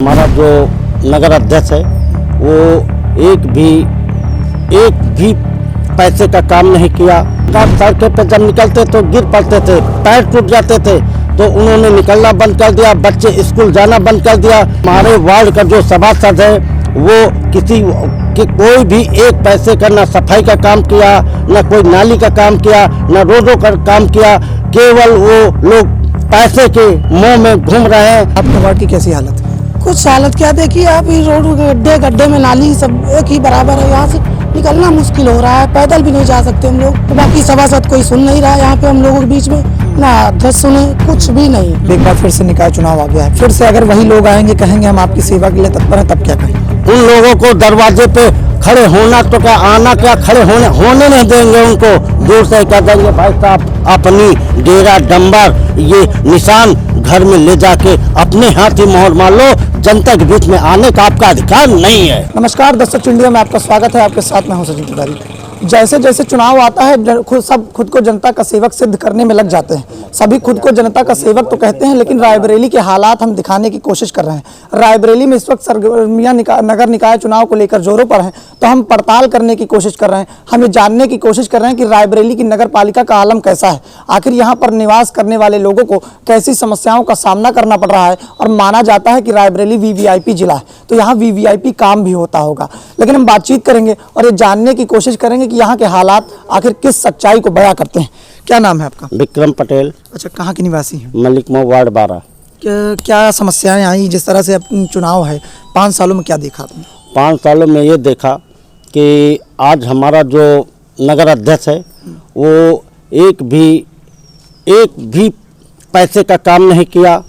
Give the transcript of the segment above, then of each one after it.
हमारा जो नगर अध्यक्ष है वो एक भी पैसे का काम नहीं किया। सड़कों पे जब निकलते तो गिर पड़ते थे, पैर टूट जाते थे, तो उन्होंने निकलना बंद कर दिया, बच्चे स्कूल जाना बंद कर दिया। हमारे वार्ड का जो सभासद है वो कोई भी एक पैसे का ना सफाई का काम किया, ना कोई नाली का काम किया, ना रोडों का काम किया। केवल वो लोग पैसे के मोह में घूम रहे हैं। आपके वार्ड की कैसी हालत है? कुछ हालत क्या देखिए आप, ये रोड गड्ढे में नाली सब एक ही बराबर है। यहाँ से निकलना मुश्किल हो रहा है, पैदल भी नहीं जा सकते हम लोग। तो बाकी सभासद कोई सुन नहीं रहा है यहाँ पे हम लोगों के बीच में, ना अध्यक्ष सुने, कुछ भी नहीं। एक बार फिर से निकाय चुनाव आ गया है, फिर से अगर वही लोग आएंगे कहेंगे हम आपकी सेवा के लिए तत्पर हैं, तब क्या कहें? उन लोगों को दरवाजे पे खड़े होना तो क्या, आना क्या, खड़े होने नहीं देंगे। उनको दूर से कह देंगे भाई साहब अपनी डेरा डंबर ये निशान घर में ले जाके अपने हाथ ही मोहर मार लो, जनता के बीच में आने का आपका अधिकार नहीं है। नमस्कार दर्शक इंडिया में आपका स्वागत है। आपके साथ मैं हूं सचिन तिवारी। जैसे जैसे चुनाव आता है सब खुद को जनता का सेवक सिद्ध करने में लग जाते हैं। सभी खुद को जनता का सेवक तो कहते हैं, लेकिन रायबरेली के हालात हम दिखाने की कोशिश कर रहे हैं। रायबरेली में इस वक्त सरगर्मियां नगर निकाय चुनाव को लेकर जोरों पर हैं, तो हम पड़ताल करने की कोशिश कर रहे हैं। हम ये जानने की कोशिश कर रहे हैं कि रायबरेली की नगर पालिका का आलम कैसा है, आखिर यहाँ पर निवास करने वाले लोगों को कैसी समस्याओं का सामना करना पड़ रहा है। और माना जाता है कि रायबरेली वीवीआईपी जिला है, तो यहाँ वीवीआईपी काम भी होता होगा। लेकिन हम बातचीत करेंगे और ये जानने की कोशिश करेंगे कि यहाँ के हालात आखिर किस सच्चाई को बयां करते हैं। क्या नाम है आपका? विक्रम पटेल। अच्छा, कहाँ के निवासी हैं? मलिक मोह वार्ड 12। क्या समस्याएं आई जिस तरह से अब चुनाव है? 5 सालों में क्या देखा आपने? 5 सालों में ये देखा कि आज हमारा जो नगर अध्यक्ष है वो एक भी पैसे का काम नहीं किया।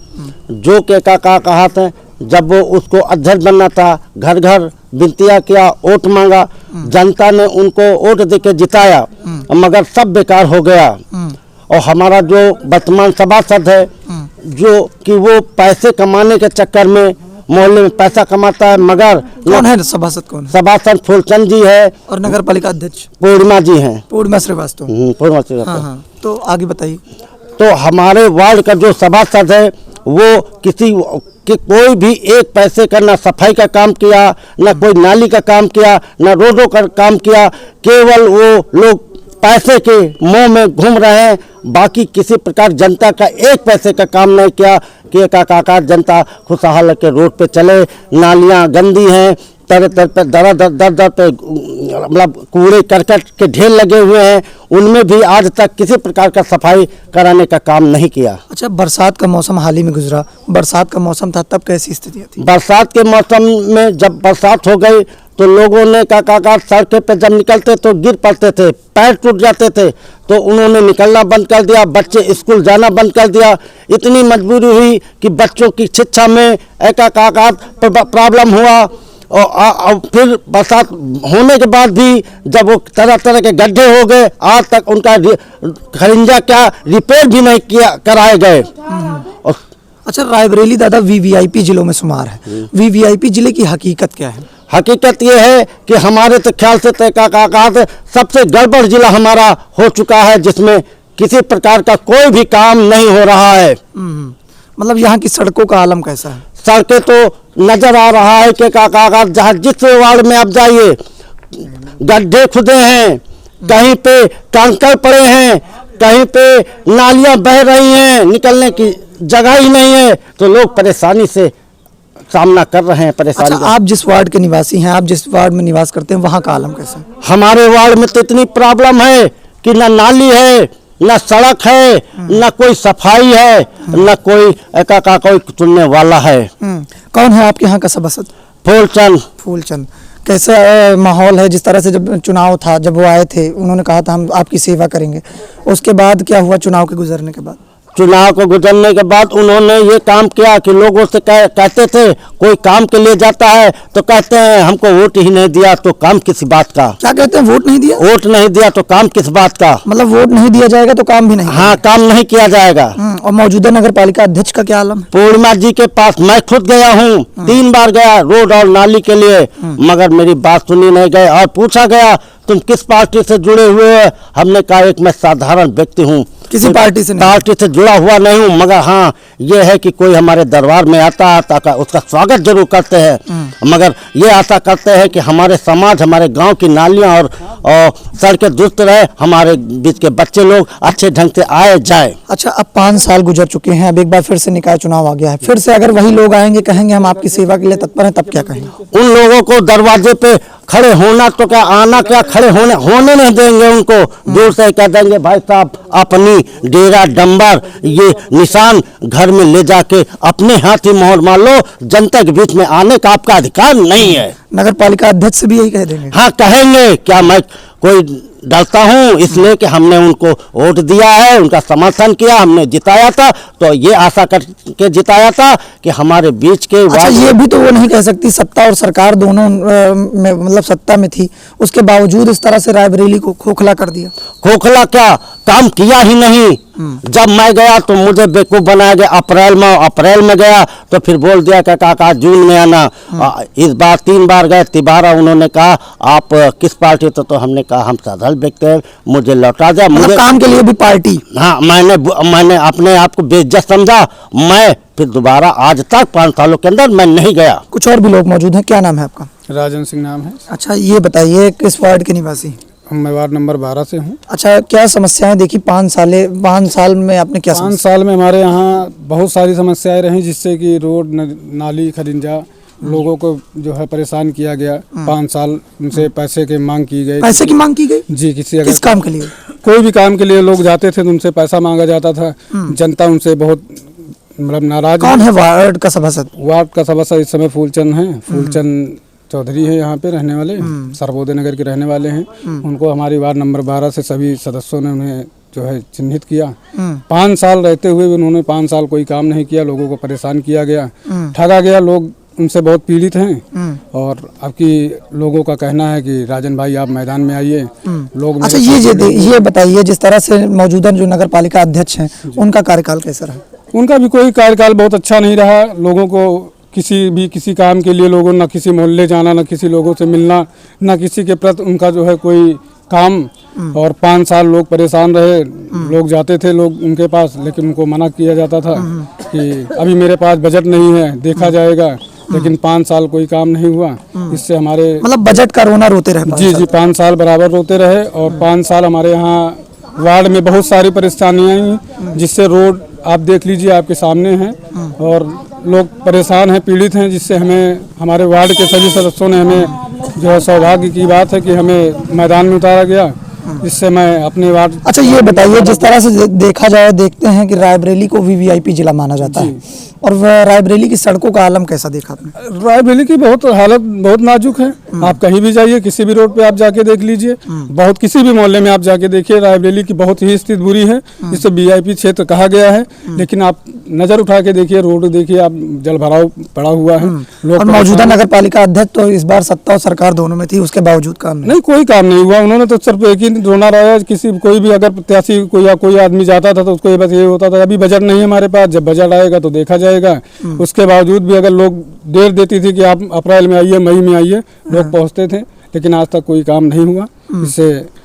जो के का कहा था, जब वो उसको अध्यक्ष बनना था, घर घर विनतियाँ किया, वोट मांगा, जनता ने उनको वोट देके जिताया, मगर सब बेकार हो गया। और हमारा जो वर्तमान सभासद है जो कि वो पैसे कमाने के चक्कर में मोहल्ले में पैसा कमाता है। मगर कौन है सभासद? कौन है सभासद? फूलचंद जी है। और नगर पालिका अध्यक्ष पूर्णिमा जी हैं। पूर्णिमा श्रीवास्तव। पूर्णिमा श्रीवास्तव। हाँ, तो आगे बताइए। तो हमारे वार्ड का जो सभासद है वो कोई भी एक पैसे का ना सफाई का काम किया, ना कोई नाली का काम किया, ना रोडों का काम किया। केवल वो लोग पैसे के मोह में घूम रहे हैं, बाकी किसी प्रकार जनता का एक पैसे का काम नहीं किया कि एकाकार जनता खुशहाल के रोड पे चले। नालियां गंदी हैं, तरह पे दर पे मतलब कूड़े करकट के ढेर लगे हुए हैं, उनमें भी आज तक किसी प्रकार का सफाई कराने का काम नहीं किया। अच्छा, बरसात का मौसम हाल ही में गुजरा, बरसात का मौसम था, तब कैसी स्थितियाँ थी? बरसात के मौसम में जब बरसात हो गई तो लोगों ने सड़कों पे जब निकलते तो गिर पड़ते थे, पैर टूट जाते थे, तो उन्होंने निकलना बंद कर दिया, बच्चे स्कूल जाना बंद कर दिया। इतनी मजबूरी हुई कि बच्चों की शिक्षा में एकाकार प्रॉब्लम हुआ। और फिर बरसात होने के बाद भी जब वो तरह तरह के गड्ढे हो गए, आज तक उनका खरिंजा क्या रिपेयर भी नहीं कराए गए। अच्छा, रायबरेली दादा वीवीआईपी जिलों में शुमार है। वीवीआईपी जिले की हकीकत क्या है? हकीकत ये है कि हमारे तो ख्याल से सबसे गड़बड़ जिला हमारा हो चुका है, जिसमें किसी प्रकार का कोई भी काम नहीं हो रहा है। मतलब यहाँ की सड़कों का आलम कैसा है? सड़कें तो नजर आ रहा है कि जहाँ जिस वार्ड में आप जाइए गड्ढे खुदे हैं, कहीं पे कंकड़ पड़े हैं, कहीं पे नालियां बह रही हैं, निकलने की जगह ही नहीं है, तो लोग परेशानी से सामना कर रहे हैं। परेशानी। अच्छा, आप जिस वार्ड के निवासी हैं, आप जिस वार्ड में निवास करते हैं, वहाँ का आलम कैसा है? हमारे वार्ड में तो इतनी प्रॉब्लम है कि ना नाली है, ना सड़क है, ना कोई सफाई है, ना कोई कोई सुनने वाला है। कौन है आपके यहाँ का सभासद? फूलचंद। कैसा माहौल है? जिस तरह से जब चुनाव था, जब वो आए थे, उन्होंने कहा था हम आपकी सेवा करेंगे, उसके बाद क्या हुआ? चुनाव के गुजरने के बाद उन्होंने ये काम किया कि लोगों से कहते थे कोई काम के लिए जाता है तो कहते हैं हमको वोट ही नहीं दिया तो काम किस बात का। क्या कहते हैं? वोट नहीं दिया? वोट नहीं दिया तो काम किस बात का? मतलब वोट नहीं दिया जाएगा तो काम भी नहीं? हाँ, काम नहीं किया जाएगा। और मौजूदा नगर पालिका अध्यक्ष का क्या आलम? पूर्णिमा जी के पास मैं खुद गया हूँ, 3 बार गया रोड और नाली के लिए, मगर मेरी बात सुनी नहीं गई। और पूछा गया तुम किस पार्टी से जुड़े हुए हो? हमने कहा एक मैं साधारण व्यक्ति हूँ। किसी पार्टी से नहीं? पार्टी से जुड़ा हुआ नहीं हूँ, मगर हाँ ये है कि कोई हमारे दरबार में आता है ताकि उसका स्वागत जरूर करते हैं, मगर ये आशा करते हैं कि हमारे समाज, हमारे गांव की नालियां और सड़कें दुरुस्त रहे, हमारे बीच के बच्चे लोग अच्छे ढंग से आए जाए। अच्छा, अब 5 साल गुजर चुके हैं, अब एक बार फिर से निकाय चुनाव आ गया है, फिर से अगर वही लोग आएंगे कहेंगे हम आपकी सेवा के लिए तत्पर हैं, तब क्या कहेंगे? उन लोगों को दरवाजे पे खड़े होना तो क्या, आना क्या, खड़े होने नहीं देंगे उनको। दूर से कह देंगे भाई साहब अपनी डेरा डंबर ये निशान घर में ले जाके अपने हाथ ही मोहर मार लो, जनता के बीच में आने का आपका अधिकार नहीं है। नगर पालिका अध्यक्ष से भी यही कह देंगे? हाँ कहेंगे, क्या मैं कोई डरता हूँ? इसलिए कि हमने उनको वोट दिया है, उनका समर्थन किया, हमने जिताया था, तो ये आशा करके जिताया था कि हमारे बीच के अच्छा, ये भी तो वो नहीं कह सकती, सत्ता और सरकार दोनों में मतलब सत्ता में थी, उसके बावजूद इस तरह से रायबरेली को खोखला कर दिया। खोखला क्या, काम किया ही नहीं। जब मैं गया तो मुझे बेवकूफ बनाया गया। अप्रैल में गया तो फिर बोल दिया कि काका जून में आना। इस बार 3 बार गए, तिबारा उन्होंने कहा आप किस पार्टी तो हमने कहा हम साधारण व्यक्ति हैं, मुझे लौटा जाए। मतलब मुझे काम के लिए भी पार्टी? हाँ, मैंने अपने आप को बेइज्जत समझा। मैं फिर दोबारा आज तक 5 सालों के अंदर मैं नहीं गया। कुछ और भी लोग मौजूद हैं, क्या नाम है आपका? राजन सिंह नाम है। अच्छा, ये बताइए किस वार्ड के निवासी? मैं वार्ड नंबर 12 से हूँ। अच्छा, क्या समस्याएं देखी 5 साल में आपने? क्या 5 साल में हमारे यहाँ बहुत सारी समस्याएं रही, जिससे कि रोड नाली खरिंजा लोगों को जो है परेशान किया गया। 5 साल उनसे पैसे की मांग की गई। पैसे की मांग की गई जी, किस काम के लिए? कोई भी काम के लिए लोग जाते थे तो उनसे पैसा मांगा जाता था। जनता उनसे बहुत मतलब नाराज। कौन है वार्ड का सभासद? वार्ड का सभासद इस समय फूलचंद है, फूलचंद चौधरी है, यहाँ पे रहने वाले, सर्वोदय नगर के रहने वाले हैं। उनको हमारी वार्ड नंबर 12 से सभी सदस्यों ने उन्हें जो है चिन्हित किया। 5 साल रहते हुए उन्होंने 5 साल कोई काम नहीं किया, लोगों को परेशान किया गया, ठगा गया, लोग उनसे बहुत पीड़ित हैं। और आपकी लोगों का कहना है कि राजन भाई आप मैदान में आइए। लोग अच्छा, ये बताइए, जिस तरह से मौजूदा जो नगर पालिका अध्यक्ष हैं उनका कार्यकाल कैसा रहा? उनका भी कोई कार्यकाल बहुत अच्छा नहीं रहा। लोगों को किसी काम के लिए लोगों न किसी मोहल्ले जाना, न किसी लोगों से मिलना, न किसी के प्रति उनका जो है कोई काम। और 5 साल लोग परेशान रहे। लोग जाते थे लोग उनके पास, लेकिन उनको मना किया जाता था कि अभी मेरे पास बजट नहीं है, देखा जाएगा। लेकिन 5 साल कोई काम नहीं हुआ। इससे हमारे मतलब बजट का रोना रोते रहे? जी, 5 साल बराबर रोते रहे। और 5 साल हमारे यहाँ वार्ड में बहुत सारी परेशानियाँ आई, जिससे रोड आप देख लीजिए आपके सामने है और लोग परेशान हैं, पीड़ित हैं, जिससे हमें हमारे वार्ड के सभी सदस्यों ने हमें जो है सौभाग्य की बात है कि हमें मैदान में उतारा गया, जिससे मैं अपने वार्ड। अच्छा, ये बताइए, जिस तरह से देखा जाए, देखते हैं कि रायबरेली को वीवीआईपी जिला माना जाता है, और रायबरेली की सड़कों का आलम कैसा देखा आपने? रायबरेली की हालत बहुत नाजुक है। आप कहीं भी जाइए, किसी भी रोड पे आप जाके देख लीजिए, बहुत किसी भी मोहल्ले में आप जाके देखिए, रायबरेली की बहुत ही स्थिति बुरी है, जिसे वीआईपी क्षेत्र कहा गया है। लेकिन आप नजर उठा के देखिए, रोड देखिए, आप जल भराव पड़ा हुआ है। और मौजूदा नगर पालिका अध्यक्ष तो इस बार सत्ता और सरकार दोनों में थी, उसके बावजूद काम नहीं, कोई काम नहीं हुआ। उन्होंने तो सिर्फ एक ही रोना रहा। कोई भी अगर प्रत्याशी कोई आदमी जाता था तो उसको बस ये होता था अभी बजट नहीं है हमारे पास, जब बजट आएगा तो देखा जाएगा। उसके बावजूद भी अगर लोग देर देती थी कि आप अप्रैल में आइए, मई में आइए, लोग पहुंचते थे, लेकिन आज तक कोई काम नहीं हुआ। इससे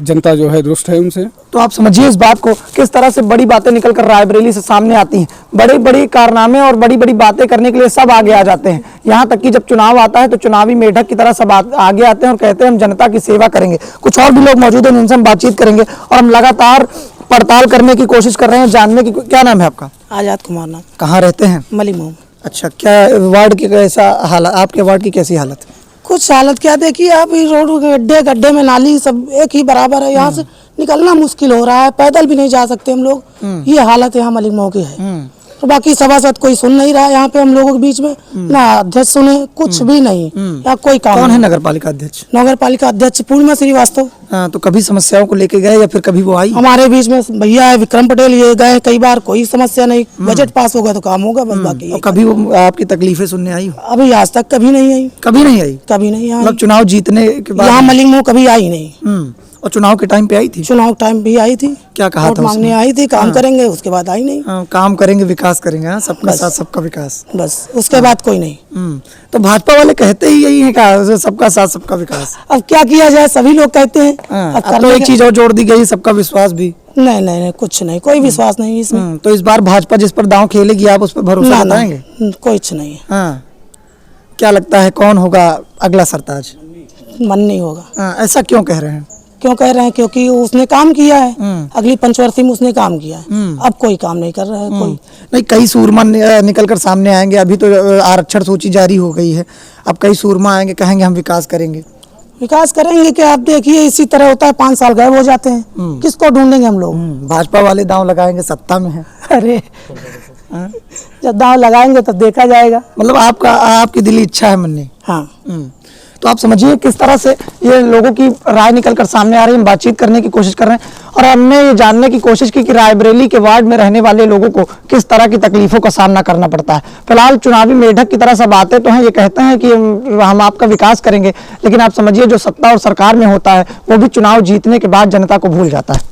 जनता जो है दुष्ट है उनसे। तो आप समझिए इस बात को, किस तरह से बड़ी बातें निकलकर रायबरेली से सामने आती हैं। बड़े बड़े कारनामे और बड़ी बड़ी बातें करने के लिए सब आगे आ जाते हैं। यहाँ तक कि जब चुनाव आता है तो चुनावी मेढक की तरह सब आगे आते हैं और कहते हैं हम जनता की सेवा करेंगे। कुछ और भी लोग मौजूद हैं, उनसे हम बातचीत करेंगे और हम लगातार पड़ताल करने की कोशिश कर रहे हैं, जानने की। क्या नाम है आपका? आजाद कुमार नाम। कहाँ रहते हैं? मलिमोम। अच्छा, क्या वार्ड की कैसा हालत, आपके वार्ड की कैसी हालत? कुछ हालत क्या देखिए आप, रोड गड्ढे में नाली सब एक ही बराबर है। यहाँ से निकलना मुश्किल हो रहा है, पैदल भी नहीं जा सकते हम लोग। ये हालत यहाँ मलिकमऊ की है। तो बाकी सभासद कोई सुन नहीं रहा है यहाँ पे हम लोगों के बीच में, ना अध्यक्ष सुने, कुछ भी नहीं। यहाँ कोई काम। कौन है नगर पालिका अध्यक्ष? नगर पालिका अध्यक्ष पूर्णिमा श्रीवास्तव। तो कभी समस्याओं को लेके गए या फिर कभी वो आई? हमारे बीच में भैया है विक्रम पटेल, ये गए कई बार, कोई समस्या नहीं। बजट पास होगा तो काम होगा, बस बाकी। और कभी वो आपकी तकलीफें सुनने आई? अभी आज तक कभी नहीं आई। कभी नहीं आई? कभी नहीं आई। मतलब चुनाव जीतने के बाद यहाँ मलिकमऊ कभी आई नहीं। और चुनाव के टाइम पे आई थी? चुनाव टाइम भी आई थी। क्या कहा वोट था उसने? मांगने आई थी, काम करेंगे, उसके बाद आई नहीं। काम करेंगे, विकास करेंगे, हाँ, सबका साथ सबका विकास, बस उसके बाद कोई नहीं। तो भाजपा वाले कहते ही यही है क्या, सबका साथ सबका विकास? अब क्या किया जाए, सभी लोग कहते हैं। अब तो एक चीज और जोड़ दी गई, सबका विश्वास भी। नहीं नहीं नहीं, कुछ नहीं, कोई विश्वास नहीं है इसमें। तो इस बार भाजपा जिस पर दांव खेलेगी आप उस पर भरोसा ना ना, बताएंगे? कुछ नहीं है। हाँ, क्या लगता है कौन होगा अगला सरताज? मन नहीं होगा। हाँ, ऐसा क्यों कह रहे हैं? क्यों कह रहे हैं? क्योंकि उसने काम किया है, अगली पंचवर्षीय में उसने काम किया है, अब कोई काम नहीं कर रहा है कोई। नहीं, कई सूरमा निकल कर सामने आएंगे। अभी तो आरक्षण सूची जारी हो गई है, अब कई सूरमा आएंगे, कहेंगे हम विकास करेंगे। विकास करेंगे कि आप देखिए इसी तरह होता है, 5 साल गायब हो जाते हैं, किसको ढूंढेंगे हम लोग? भाजपा वाले दांव लगाएंगे, सत्ता में है। अरे जब दांव लगाएंगे तब देखा जाएगा। मतलब आपकी दिली इच्छा है मन्नी। हाँ, तो आप समझिए किस तरह से ये लोगों की राय निकल कर सामने आ रही है। हम बातचीत करने की कोशिश कर रहे हैं और हमने ये जानने की कोशिश की कि रायबरेली के वार्ड में रहने वाले लोगों को किस तरह की तकलीफों का सामना करना पड़ता है। फिलहाल चुनावी मेढक की तरह सब आते तो हैं, ये कहते हैं कि हम आपका विकास करेंगे, लेकिन आप समझिए जो सत्ता और सरकार में होता है वो भी चुनाव जीतने के बाद जनता को भूल जाता है।